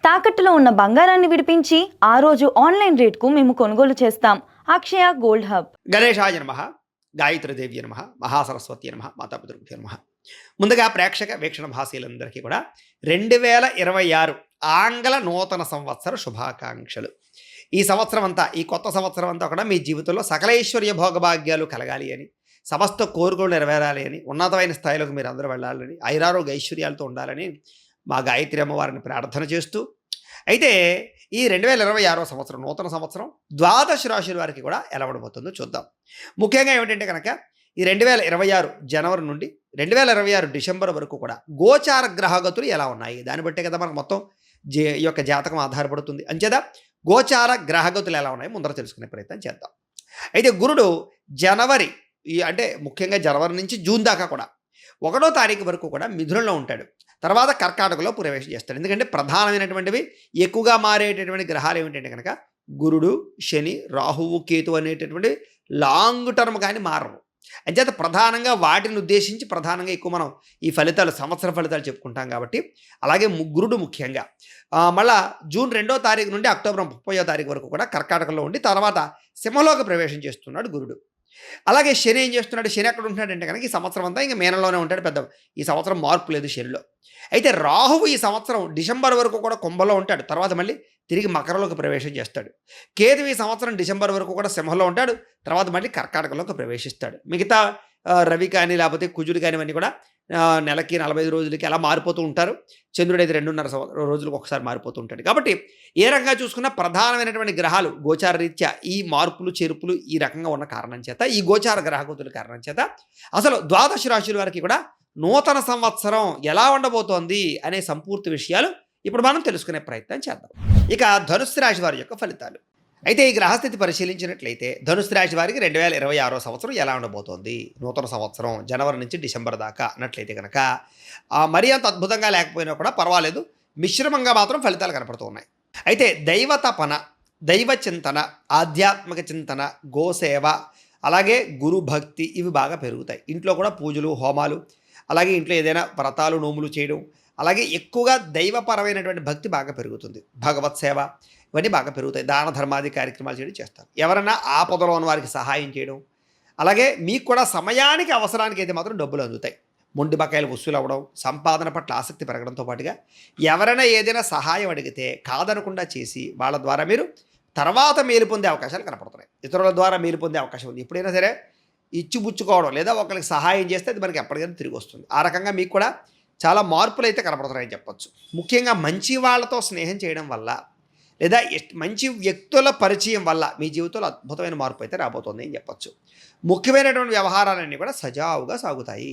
తాకట్టులో ఉన్న బంగారాన్ని విడిపించి ఆ రోజు ఆన్లైన్ రేట్కు మేము కొనుగోలు చేస్తాం. అక్షయ గోల్డ్ హబ్. గణేశాయ నమ, గాయత్రీదేవి నమ, మహాసరస్వతి నమ, మాతాపితృభ్యో నమ. ముందుగా ప్రేక్షక వీక్షణ భాషలందరికీ కూడా 2026 ఆంగ్ల నూతన సంవత్సర శుభాకాంక్షలు. ఈ సంవత్సరం అంతా, ఈ కొత్త సంవత్సరం అంతా కూడా మీ జీవితంలో సకలైశ్వర్య భోగభాగ్యాలు కలగాలి అని, సమస్త కోరికలు నెరవేరాలి అని, ఉన్నతమైన స్థాయిలోకి మీరు అందరూ వెళ్ళాలని, ఐరారోగ్య ఐశ్వర్యాలతో ఉండాలని మా గాయత్రి అమ్మవారిని ప్రార్థన చేస్తూ, అయితే ఈ 2026 సంవత్సరం నూతన సంవత్సరం ద్వాదశ రాశుల వారికి కూడా ఎలా ఉండబోతుందో చూద్దాం. ముఖ్యంగా ఏమిటంటే కనుక ఈ 2026 జనవరి నుండి 2026 డిసెంబర్ వరకు కూడా గోచార గ్రహగతులు ఎలా ఉన్నాయి, దాన్ని బట్టే కదా మనకు మొత్తం ఈ యొక్క జాతకం ఆధారపడుతుంది. అంచేత గోచార గ్రహగతులు ఎలా ఉన్నాయి ముందర తెలుసుకునే ప్రయత్నం చేద్దాం. అయితే గురుడు జనవరి అంటే ముఖ్యంగా జనవరి నుంచి జూన్ దాకా కూడా 1వ తారీఖు వరకు కూడా మిథునంలో ఉంటాడు. తర్వాత కర్కాటకలో ప్రవేశం చేస్తాడు. ఎందుకంటే ప్రధానమైనటువంటివి ఎక్కువగా మారేటటువంటి గ్రహాలు ఏమిటంటే కనుక గురుడు, శని, రాహువు, కేతు అనేటటువంటి లాంగ్ టర్మ్ కానీ మారవు. అంచేత ప్రధానంగా వాటిని ఉద్దేశించి ప్రధానంగా ఎక్కువ మనం ఈ ఫలితాలు, సంవత్సర ఫలితాలు చెప్పుకుంటాం కాబట్టి, అలాగే గురుడు ముఖ్యంగా మళ్ళా జూన్ 2వ తారీఖు నుండి అక్టోబర్ 30వ తారీఖు వరకు కూడా కర్కాటకలో ఉండి తర్వాత సింహంలోకి ప్రవేశం చేస్తున్నాడు గురుడు. అలాగే శని ఏం చేస్తున్నాడు, శని ఎక్కడ ఉంటున్నాడంటే కనుక ఈ సంవత్సరం అంతా ఇంకా మీనంలోనే ఉంటాడు. పెద్ద ఈ సంవత్సరం మార్పు లేదు శనిలో. అయితే రాహువు ఈ సంవత్సరం డిసెంబర్ వరకు కూడా కుంభంలో ఉంటాడు, తర్వాత మళ్ళీ తిరిగి మకరంలోకి ప్రవేశం చేస్తాడు. కేతు ఈ సంవత్సరం డిసెంబర్ వరకు కూడా సింహంలో ఉంటాడు, తర్వాత మళ్ళీ కర్కాటకంలోకి ప్రవేశిస్తాడు. మిగతా రవి కానీ లేకపోతే కుజుడు కానీ ఇవన్నీ కూడా నెలకి 45 రోజులకి అలా మారిపోతూ ఉంటారు. చంద్రుడు అయితే 2.5 రోజులకు ఒకసారి మారిపోతూ ఉంటాడు. కాబట్టి ఏ రకంగా చూసుకున్నా ప్రధానమైనటువంటి గ్రహాలు గోచార రీత్యా ఈ మార్పులు చేర్పులు ఈ రకంగా ఉన్న కారణం చేత, ఈ గోచార గ్రహగతుల కారణం చేత అసలు ద్వాదశ రాశుల వారికి కూడా నూతన సంవత్సరం ఎలా ఉండబోతోంది అనే సంపూర్తి విషయాలు ఇప్పుడు మనం తెలుసుకునే ప్రయత్నం చేద్దాం. ఇక ధనుస్సు రాశి వారి యొక్క ఫలితాలు. అయితే ఈ గ్రహస్థితి పరిశీలించినట్లయితే ధనుస్సు రాశి వారికి 2026 సంవత్సరం ఎలా ఉండబోతోంది, నూతన సంవత్సరం జనవరి నుంచి డిసెంబర్ దాకా అన్నట్లయితే కనుక మరీ అంత అద్భుతంగా లేకపోయినా కూడా పర్వాలేదు, మిశ్రమంగా మాత్రం ఫలితాలు కనపడుతూ ఉన్నాయి. అయితే దైవ తపన, దైవ చింతన, ఆధ్యాత్మిక చింతన, గోసేవ, అలాగే గురు భక్తి ఇవి బాగా పెరుగుతాయి. ఇంట్లో కూడా పూజలు, హోమాలు, అలాగే ఇంట్లో ఏదైనా వ్రతాలు, నోములు చేయడం, అలాగే ఎక్కువగా దైవపరమైనటువంటి భక్తి బాగా పెరుగుతుంది. భగవత్ సేవ ఇవన్నీ బాగా పెరుగుతాయి. దాన ధర్మాది కార్యక్రమాలు చేయడం చేస్తారు. ఎవరైనా ఆపదలో ఉన్న వారికి సహాయం చేయడం, అలాగే మీకు కూడా సమయానికి అవసరానికి అయితే మాత్రం డబ్బులు అందుతాయి. మొండి బకాయిలు వసూలు అవ్వడం, సంపాదన పట్ల ఆసక్తి పెరగడంతో పాటుగా ఎవరైనా ఏదైనా సహాయం అడిగితే కాదనకుండా చేసి వాళ్ళ ద్వారా మీరు తర్వాత మేలు పొందే అవకాశాలు కనపడుతున్నాయి. ఇతరుల ద్వారా మేలు పొందే అవకాశం ఉంది. ఎప్పుడైనా సరే ఇచ్చిపుచ్చుకోవడం లేదా ఒకరికి సహాయం చేస్తే అది మనకి ఎప్పటికైనా తిరిగి వస్తుంది. ఆ రకంగా మీకు కూడా చాలా మార్పులు అయితే కనపడుతున్నాయని చెప్పొచ్చు. ముఖ్యంగా మంచి వాళ్ళతో స్నేహం చేయడం వల్ల లేదా మంచి వ్యక్తుల పరిచయం వల్ల మీ జీవితంలో అద్భుతమైన మార్పు అయితే రాబోతుంది అని చెప్పొచ్చు. ముఖ్యమైనటువంటి వ్యవహారాలన్నీ కూడా సజావుగా సాగుతాయి.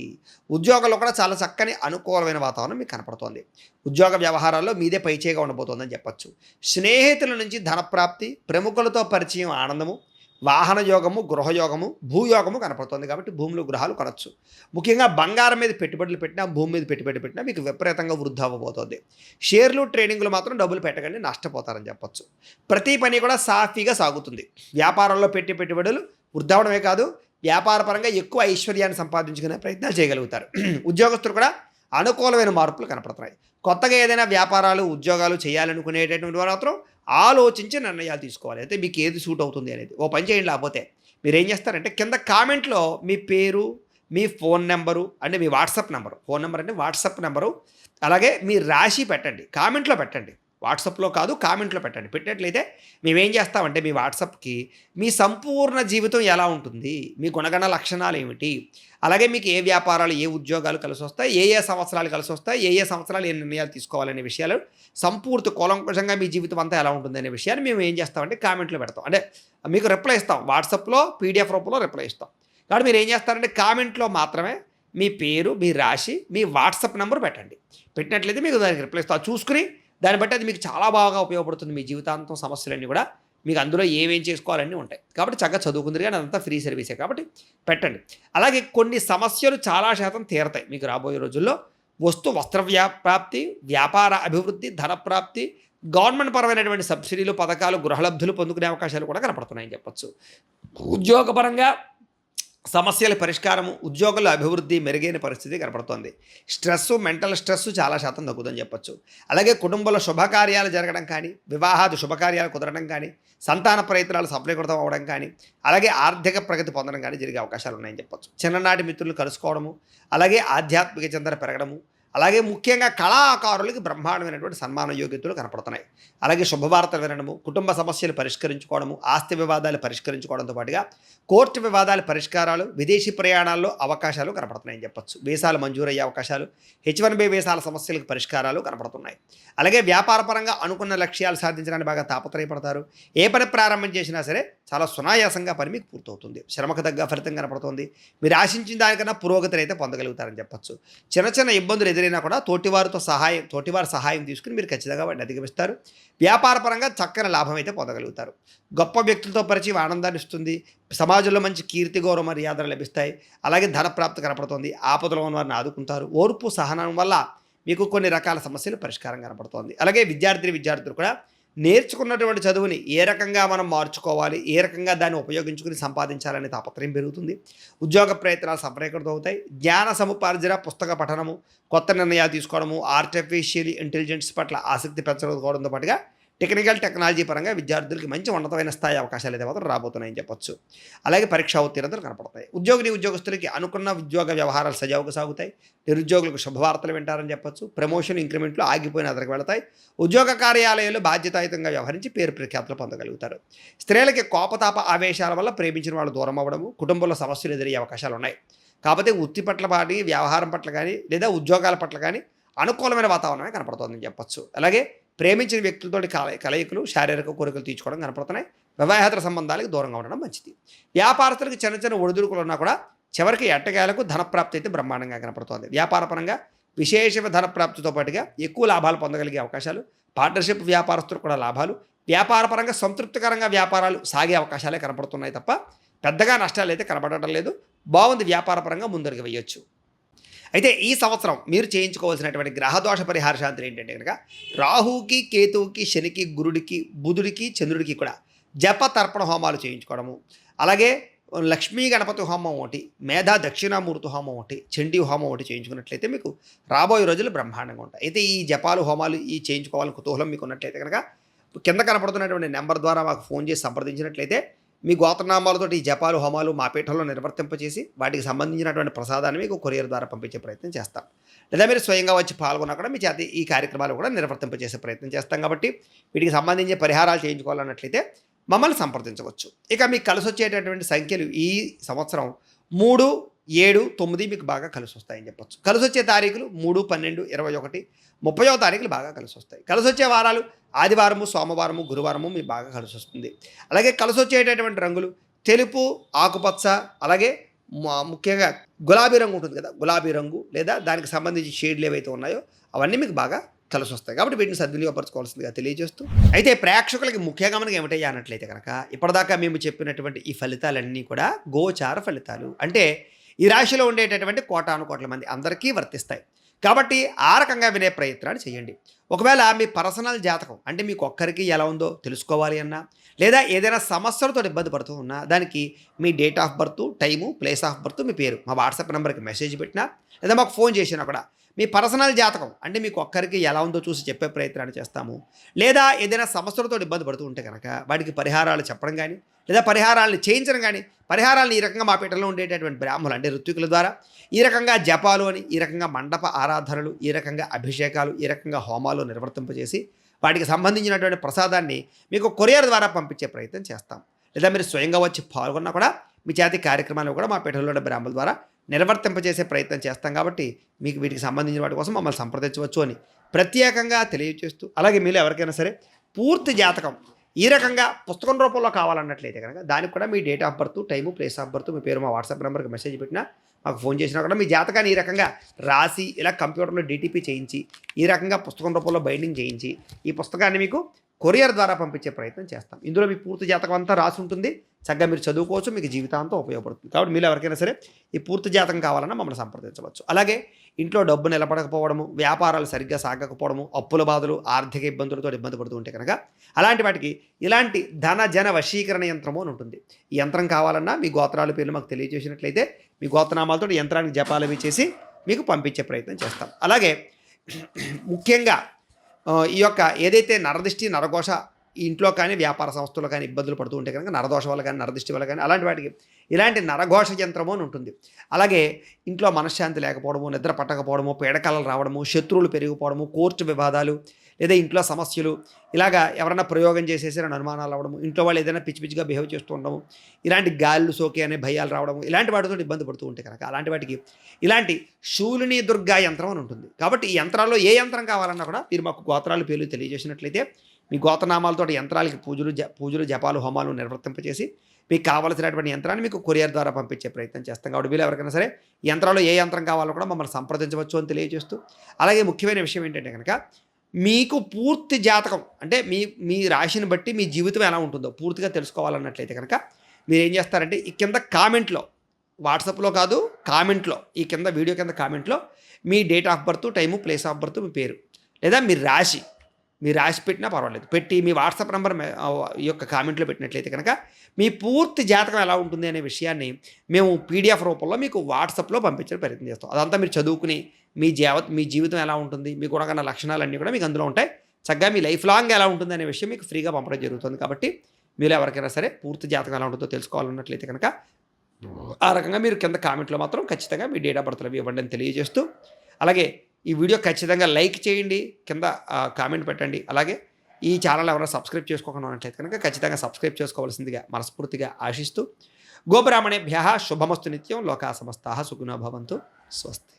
ఉద్యోగంలో కూడా చాలా చక్కని అనుకూలమైన వాతావరణం మీకు కనపడుతోంది. ఉద్యోగ వ్యవహారాల్లో మీదే పైచేగా ఉండబోతోందని చెప్పొచ్చు. స్నేహితుల నుంచి ధనప్రాప్తి, ప్రముఖులతో పరిచయం, ఆనందము, వాహన యోగము, గృహయోగము, భూయోగము కనపడుతుంది. కాబట్టి భూములు, గృహాలు కొనవచ్చు. ముఖ్యంగా బంగారం మీద పెట్టుబడులు పెట్టినా, భూమి మీద పెట్టుబడి పెట్టినా మీకు విపరీతంగా వృద్ధి అవ్వబోతోంది. షేర్లు, ట్రేడింగ్లు మాత్రం డబ్బులు పెట్టకండి, నష్టపోతారని చెప్పొచ్చు. ప్రతి పని కూడా సాఫీగా సాగుతుంది. వ్యాపారంలో పెట్టుబడులు వృద్ధి అవడమే కాదు, వ్యాపార పరంగా ఎక్కువ ఐశ్వర్యాన్ని సంపాదించుకునే ప్రయత్నాలు చేయగలుగుతారు. ఉద్యోగస్తులు కూడా అనుకూలమైన మార్పులు కనపడుతున్నాయి. కొత్తగా ఏదైనా వ్యాపారాలు, ఉద్యోగాలు చేయాలనుకునేటటువంటి వారు మాత్రం ఆలోచించి నిర్ణయాలు తీసుకోవాలి. అయితే మీకు ఏది సూట్ అవుతుంది అనేది ఓ పని చేయండి. లేకపోతే మీరు ఏం చేస్తారంటే కింద కామెంట్లో మీ పేరు, మీ ఫోన్ నెంబరు అంటే మీ వాట్సాప్ నెంబరు, ఫోన్ నెంబర్ అంటే వాట్సాప్ నెంబరు, అలాగే మీ రాశి పెట్టండి. కామెంట్లో పెట్టండి, వాట్సాప్లో కాదు కామెంట్లో పెట్టండి. పెట్టినట్లయితే మేమేం చేస్తామంటే మీ వాట్సాప్కి మీ సంపూర్ణ జీవితం ఎలా ఉంటుంది, మీ గుణగణ లక్షణాలు ఏమిటి, అలాగే మీకు ఏ వ్యాపారాలు, ఏ ఉద్యోగాలు కలిసి వస్తాయి, ఏ సంవత్సరాలు కలిసి వస్తాయి, ఏ సంవత్సరాలు ఏ నిర్ణయాలు తీసుకోవాలనే విషయాలు సంపూర్తి కూలంకషంగా మీ జీవితం అంతా ఎలా ఉంటుంది అనే విషయాన్ని మేము ఏం చేస్తామంటే కామెంట్లో పెడతాం. అంటే మీకు రిప్లై ఇస్తాం, వాట్సాప్లో పీడిఎఫ్ రూపంలో రిప్లై ఇస్తాం. కాబట్టి మీరు ఏం చేస్తారంటే కామెంట్లో మాత్రమే మీ పేరు, మీ రాశి, మీ వాట్సాప్ నెంబర్ పెట్టండి. పెట్టినట్లయితే మీకు దానికి రిప్లై ఇస్తాం. చూసుకుని దాన్ని బట్టి అది మీకు చాలా బాగా ఉపయోగపడుతుంది. మీ జీవితాంతం సమస్యలన్నీ కూడా మీకు అందులో ఏమేం చేసుకోవాలన్నీ ఉంటాయి. కాబట్టి చక్కగా చదువుకుందరు, కానీ అదంతా ఫ్రీ సర్వీసే కాబట్టి పెట్టండి. అలాగే కొన్ని సమస్యలు చాలా శాతం తీరతాయి మీకు రాబోయే రోజుల్లో. వస్త్ర ప్రాప్తి, వ్యాపార అభివృద్ధి, ధనప్రాప్తి, గవర్నమెంట్ పరమైనటువంటి సబ్సిడీలు, పథకాలు, గృహలబ్ధులు పొందుకునే అవకాశాలు కూడా కనపడుతున్నాయని చెప్పొచ్చు. ఉద్యోగపరంగా సమస్యల పరిష్కారము, ఉద్యోగుల అభివృద్ధి, మెరుగైన పరిస్థితి కనపడుతోంది. మెంటల్ స్ట్రెస్ చాలా శాతం తగ్గుతుందని చెప్పొచ్చు. అలాగే కుటుంబంలో శుభకార్యాలు జరగడం కానీ, వివాహాది శుభకార్యాలు కుదరడం కానీ, సంతాన ప్రయత్నాలు సఫలీకృతం అవ్వడం కానీ, అలాగే ఆర్థిక ప్రగతి పొందడం కానీ జరిగే అవకాశాలు ఉన్నాయని చెప్పొచ్చు. చిన్ననాటి మిత్రులు కలుసుకోవడము, అలాగే ఆధ్యాత్మిక చింతన పెరగడము, అలాగే ముఖ్యంగా కళాకారులకి బ్రహ్మాండమైనటువంటి సన్మాన యోగ్యతలు కనపడుతున్నాయి. అలాగే శుభవార్తలు వినడము, కుటుంబ సమస్యలు పరిష్కరించుకోవడము, ఆస్తి వివాదాలు పరిష్కరించుకోవడంతో పాటుగా కోర్టు వివాదాల పరిష్కారాలు, విదేశీ ప్రయాణాల్లో అవకాశాలు కనపడుతున్నాయని చెప్పొచ్చు. వీసాలు మంజూరయ్యే అవకాశాలు, H1B వీసాల సమస్యలకు పరిష్కారాలు కనపడుతున్నాయి. అలాగే వ్యాపారపరంగా అనుకున్న లక్ష్యాలు సాధించడానికి బాగా తాపత్రయపడతారు. ఏ పని ప్రారంభం చేసినా సరే చాలా సునాయాసంగా పని మీకు పూర్తవుతుంది. శ్రమకు తగ్గ ఫలితం కనపడుతుంది. మీరు ఆశించిన దానికన్నా పురోగతిని అయితే పొందగలుగుతారని చెప్పొచ్చు. చిన్న చిన్న ఇబ్బందులు ఎదురైనా కూడా తోటివారి సహాయం తీసుకుని మీరు ఖచ్చితంగా వాటిని అధిగమిస్తారు. వ్యాపారపరంగా చక్కని లాభం అయితే పొందగలుగుతారు. గొప్ప వ్యక్తులతో పరిచయం ఆనందాన్ని ఇస్తుంది. సమాజంలో మంచి కీర్తి, గౌరవ మర్యాదలు లభిస్తాయి. అలాగే ధనప్రాప్తి కనపడుతుంది. ఆపదలో ఉన్న వారిని ఆదుకుంటారు. ఓర్పు సహనం వల్ల మీకు కొన్ని రకాల సమస్యలు పరిష్కారం కనపడుతోంది. అలాగే విద్యార్థులు కూడా నేర్చుకున్నటువంటి చదువుని ఏ రకంగా మనం మార్చుకోవాలి, ఏ రకంగా దాన్ని ఉపయోగించుకుని సంపాదించాలనే తాపత్రయం పెరుగుతుంది. ఉద్యోగ ప్రయత్నాలు సఫలీకృతం అవుతాయి. జ్ఞాన సముపార్జన, పుస్తక పఠనము, కొత్త నిర్ణయాలు తీసుకోవడము, ఆర్టిఫిషియల్ ఇంటెలిజెన్స్ పట్ల ఆసక్తి పెంచుకోవడంతో పాటుగా టెక్నాలజీ పరంగా విద్యార్థులకి మంచి ఉన్నతమైన స్థాయి అవకాశాలు అయితే మాత్రం రాబోతున్నాయని చెప్పొచ్చు. అలాగే పరీక్షా ఉత్తీర్ణతలు కనపడతాయి. ఉద్యోగస్తులకి అనుకున్న ఉద్యోగ వ్యవహారాలు సజావుగా సాగుతాయి. నిరుద్యోగులకు శుభవార్తలు వింటారని చెప్పొచ్చు. ప్రమోషన్, ఇంక్రిమెంట్లు ఆగిపోయిన అదరికి వెళతాయి. ఉద్యోగ కార్యాలయాలు బాధ్యతాయుతంగా వ్యవహరించి పేరు ప్రఖ్యాతులు పొందగలుగుతారు. స్త్రీలకి కోపతాప ఆవేశాల వల్ల ప్రేమించిన వాళ్ళు దూరం అవ్వడము, కుటుంబంలో సమస్యలు ఎదురయ్యే అవకాశాలు ఉన్నాయి. కాకపోతే వృత్తి పట్ల కానీ, వ్యవహారం పట్ల కానీ, లేదా ఉద్యోగాల పట్ల కానీ అనుకూలమైన వాతావరణమే కనపడుతుందని చెప్పొచ్చు. అలాగే ప్రేమించిన వ్యక్తులతోటి కలయికలు, శారీరక కోరికలు తీర్చుకోవడం కనపడుతున్నాయి. వివాహేతర సంబంధాలకు దూరంగా ఉండడం మంచిది. వ్యాపారస్తులకు చిన్న చిన్న ఒడిదుడుకులు ఉన్నా కూడా చివరికి ఎట్టకేలకు ధనప్రాప్తి అయితే బ్రహ్మాండంగా కనపడుతోంది. వ్యాపారపరంగా విశేష ధనప్రాప్తితో పాటుగా ఎక్కువ లాభాలు పొందగలిగే అవకాశాలు, పార్ట్నర్షిప్ వ్యాపారస్తులకు కూడా లాభాలు, వ్యాపారపరంగా సంతృప్తికరంగా వ్యాపారాలు సాగే అవకాశాలే కనపడుతున్నాయి తప్ప పెద్దగా నష్టాలు అయితే కనపడటం లేదు. బాగుంది. వ్యాపారపరంగా ముందరికి వేయొచ్చు. అయితే ఈ సంవత్సరం మీరు చేయించుకోవాల్సినటువంటి గ్రహదోష పరిహార శాంతులు ఏంటంటే కనుక రాహుకి, కేతువుకి, శనికి, గురుడికి, బుధుడికి, చంద్రుడికి కూడా జప తర్పణ హోమాలు చేయించుకోవడము, అలాగే లక్ష్మీ గణపతి హోమం ఒకటి, మేధా దక్షిణామూర్తి హోమం ఒకటి, చండీ హోమం ఒకటి చేయించుకున్నట్లయితే మీకు రాబోయే రోజులు బ్రహ్మాండంగా ఉంటాయి. అయితే ఈ జపాలు, హోమాలు ఈ చేయించుకోవాలని కుతూహలం మీకు ఉన్నట్లయితే కనుక కింద కనపడుతున్నటువంటి నెంబర్ ద్వారా మాకు ఫోన్ చేసి సంప్రదించినట్లయితే మీ గోత్రనామాలతో ఈ జపాలు, హోమాలు మా పీఠంలో నిర్వర్తింపచేసి వాటికి సంబంధించినటువంటి ప్రసాదాన్ని మీకు కొరియర్ ద్వారా పంపించే ప్రయత్నం చేస్తాం. లేదా మీరు స్వయంగా వచ్చి పాల్గొన్నా కూడా మీ చేత ఈ కార్యక్రమాలు కూడా నిర్వర్తింపచేసే ప్రయత్నం చేస్తాం. కాబట్టి వీటికి సంబంధించిన పరిహారాలు చేయించుకోవాలన్నట్లయితే మమ్మల్ని సంప్రదించవచ్చు. ఇక మీకు కలిసి వచ్చేటటువంటి సంఖ్యలు ఈ సంవత్సరం 3, 7, 9 మీకు బాగా కలిసి వస్తాయని చెప్పొచ్చు. కలిసి వచ్చే తారీఖులు 3, 12, 21, 30వ తారీఖులు బాగా కలిసి వస్తాయి. కలిసి వచ్చే వారాలు ఆదివారము, సోమవారము, గురువారము మీకు బాగా కలిసి వస్తుంది. అలాగే కలిసి వచ్చేటటువంటి రంగులు తెలుపు, ఆకుపచ్చ, అలాగే ముఖ్యంగా గులాబీ రంగు ఉంటుంది కదా, గులాబీ రంగు లేదా దానికి సంబంధించి షేడ్లు ఏవైతే ఉన్నాయో అవన్నీ మీకు బాగా కలిసి వస్తాయి. కాబట్టి వీటిని సద్వినియోగపరచుకోవాల్సిందిగా తెలియజేస్తూ, అయితే ప్రేక్షకులకి ముఖ్యంగా మనకి ఏమిటయ్యా అన్నట్లయితే కనుక ఇప్పటిదాకా మేము చెప్పినటువంటి ఈ ఫలితాలన్నీ కూడా గోచార ఫలితాలు. అంటే ఈ రాశిలో ఉండేటటువంటి కోటాను కోట్ల మంది అందరికీ వర్తిస్తాయి. కాబట్టి ఆ రకంగా వినే ప్రయత్నాలు చేయండి. ఒకవేళ మీ పర్సనల్ జాతకం అంటే మీకు ఒక్కరికి ఎలా ఉందో తెలుసుకోవాలి అన్నా, లేదా ఏదైనా సమస్యలతో ఇబ్బంది పడుతూ ఉన్నా దానికి మీ date of birth, time, place of birth, మీ పేరు మా వాట్సాప్ నెంబర్కి మెసేజ్ పెట్టినా లేదా మాకు ఫోన్ చేసినా కూడా మీ పర్సనల్ జాతకం అంటే మీకు ఒక్కరికి ఎలా ఉందో చూసి చెప్పే ప్రయత్నాలు చేస్తాము. లేదా ఏదైనా సమస్యలతో ఇబ్బంది పడుతూ ఉంటే కనుక వాటికి పరిహారాలు చెప్పడం కానీ లేదా పరిహారాలను చేయించడం కానీ, పరిహారాలను ఈ రకంగా మా పీఠంలో ఉండేటటువంటి బ్రాహ్మణులు అంటే ఋత్వికుల ద్వారా ఈ రకంగా జపాలు అని, ఈ రకంగా మండప ఆరాధనలు, ఈ రకంగా అభిషేకాలు, ఈ రకంగా హోమాలు నిర్వర్తింపజేసి వాటికి సంబంధించినటువంటి ప్రసాదాన్ని మీకు కొరియర్ ద్వారా పంపించే ప్రయత్నం చేస్తాం. లేదా మీరు స్వయంగా వచ్చి పాల్గొన్నా కూడా మీ చేతి కార్యక్రమాలు కూడా మా పీఠంలో ఉన్న బ్రాహ్మణుల ద్వారా నిర్వర్తింపజేసే ప్రయత్నం చేస్తాం. కాబట్టి మీకు వీటికి సంబంధించిన వాటి కోసం మమ్మల్ని సంప్రదించవచ్చు అని ప్రత్యేకంగా తెలియజేస్తూ, అలాగే మీరు ఎవరికైనా సరే పూర్తి జాతకం ఈ రకంగా పుస్తకం రూపంలో కావాలన్నట్లయితే కనుక దానికి కూడా మీ date of birth, time, place of birth, మీ పేరు మా వాట్సాప్ నెంబర్కి మెసేజ్ పెట్టినా మాకు ఫోన్ చేసినా కూడా మీ జాతకాన్ని ఈ రకంగా రాసి ఇలా కంప్యూటర్లో DTP చేయించి ఈ రకంగా పుస్తకం రూపంలో బైండింగ్ చేయించి ఈ పుస్తకాన్ని మీకు కొరియర్ ద్వారా పంపించే ప్రయత్నం చేస్తాం. ఇందులో మీ పూర్తి జాతకం అంతా రాసి ఉంటుంది. చక్కగా మీరు చదువుకోవచ్చు, మీకు జీవితాంతం ఉపయోగపడుతుంది. కాబట్టి మీరు ఎవరికైనా సరే ఈ పూర్తి జాతకం కావాలన్నా మమ్మల్ని సంప్రదించవచ్చు. అలాగే ఇంట్లో డబ్బు నిలబడకపోవడము, వ్యాపారాలు సరిగ్గా సాగకపోవడము, అప్పుల బాధలు, ఆర్థిక ఇబ్బందులతో ఇబ్బంది పడుతూ ఉంటే కనుక అలాంటి వాటికి ఇలాంటి ధన జన వశీకరణ యంత్రము అని ఉంటుంది. ఈ యంత్రం కావాలన్నా మీ గోత్రాల పేర్లు మాకు తెలియజేసినట్లయితే మీ గోత్రనామాలతో యంత్రానికి జపాలు అవి చేసి మీకు పంపించే ప్రయత్నం చేస్తాం. అలాగే ముఖ్యంగా ఈ యొక్క ఏదైతే నరదిష్టి నరఘోష ఈ ఇంట్లో కానీ వ్యాపార సంస్థల్లో కానీ ఇబ్బందులు పడుతూ ఉంటే కనుక నరదోష వల్ల కానీ నరదిష్టి వల్ల కానీ అలాంటి వాటికి ఇలాంటి నరఘోష యంత్రము అని ఉంటుంది. అలాగే ఇంట్లో మనశ్శాంతి లేకపోవడము, నిద్ర పట్టకపోవడము, పీడకలలు రావడము, శత్రువులు పెరిగిపోవడము, కోర్టు వివాదాలు లేదా ఇంట్లో సమస్యలు, ఇలాగా ఎవరైనా ప్రయోగం చేసేసారని అనుమానాలు రావడము, ఇంట్లో వాళ్ళు ఏదైనా పిచ్చి పిచ్చిగా బిహేవ్ చేస్తూ ఉండడము, ఇలాంటి గాళ్ళు సోకే అనే భయాలు రావడము, ఇలాంటి వాటితో ఇబ్బంది పడుతూ ఉంటే కనుక అలాంటి వాటికి ఇలాంటి శూలిని దుర్గా యంత్రం అని ఉంటుంది. కాబట్టి ఈ యంత్రాల్లో ఏ యంత్రం కావాలన్నా కూడా మీరు మాకు గోత్రాల పేర్లు తెలియజేసినట్లయితే మీ గోత్రనామాలతో యంత్రాలకి పూజలు జపాలు హోమాలు నిర్వర్తింపచేసి మీకు కావాల్సినటువంటి యంత్రాన్ని మీకు కొరియర్ ద్వారా పంపించే ప్రయత్నం చేస్తాం. కాబట్టి వీళ్ళు ఎవరికైనా సరే యంత్రాల్లో ఏ యంత్రం కావాలో కూడా మమ్మల్ని సంప్రదించవచ్చు అని తెలియజేస్తూ, అలాగే ముఖ్యమైన విషయం ఏంటంటే కనుక మీకు పూర్తి జాతకం అంటే మీ రాశిని బట్టి మీ జీవితం ఎలా ఉంటుందో పూర్తిగా తెలుసుకోవాలన్నట్లయితే కనుక మీరు ఏం చేస్తారంటే ఈ కింద కామెంట్లో, వాట్సాప్లో కాదు కామెంట్లో, ఈ కింద వీడియో కింద కామెంట్లో మీ date of birth, time, place of birth, మీ పేరు లేదా మీ రాశి పెట్టినా పర్వాలేదు పెట్టి మీ వాట్సాప్ నెంబర్ ఈ యొక్క కామెంట్లో పెట్టినట్లయితే కనుక మీ పూర్తి జాతకం ఎలా ఉంటుంది అనే విషయాన్ని మేము పీడిఎఫ్ రూపంలో మీకు వాట్సాప్లో పంపించే ప్రయత్నం చేస్తాం. అదంతా మీరు చదువుకుని మీ జీవితం ఎలా ఉంటుంది, మీకు కూడా లక్షణాలన్నీ కూడా మీకు అందులో ఉంటాయి. చక్కగా మీ లైఫ్ లాంగ్ ఎలా ఉంటుంది అనే విషయం మీకు ఫ్రీగా పంపడం జరుగుతుంది. కాబట్టి మీరు ఎవరికైనా సరే పూర్తి జాతకం ఎలా ఉంటుందో తెలుసుకోవాలన్నట్లయితే కనుక ఆ రకంగా మీరు కింద కామెంట్లో మాత్రం ఖచ్చితంగా మీ డేట్ ఆఫ్ బర్త్లు ఇవ్వండి అని తెలియజేస్తూ, అలాగే ఈ వీడియో ఖచ్చితంగా లైక్ చేయండి, కింద కామెంట్ పెట్టండి. అలాగే ఈ ఛానల్ ఎవరైనా సబ్స్క్రైబ్ చేసుకోకుండా ఉన్నట్లయితే కనుక ఖచ్చితంగా సబ్స్క్రైబ్ చేసుకోవాల్సిందిగా మనస్ఫూర్తిగా ఆశిస్తూ, గోబ్రాహ్మణేభ్యః శుభమస్తు నిత్యం, లోకా సమస్తాః సుఖినో భవంతు, స్వస్తి.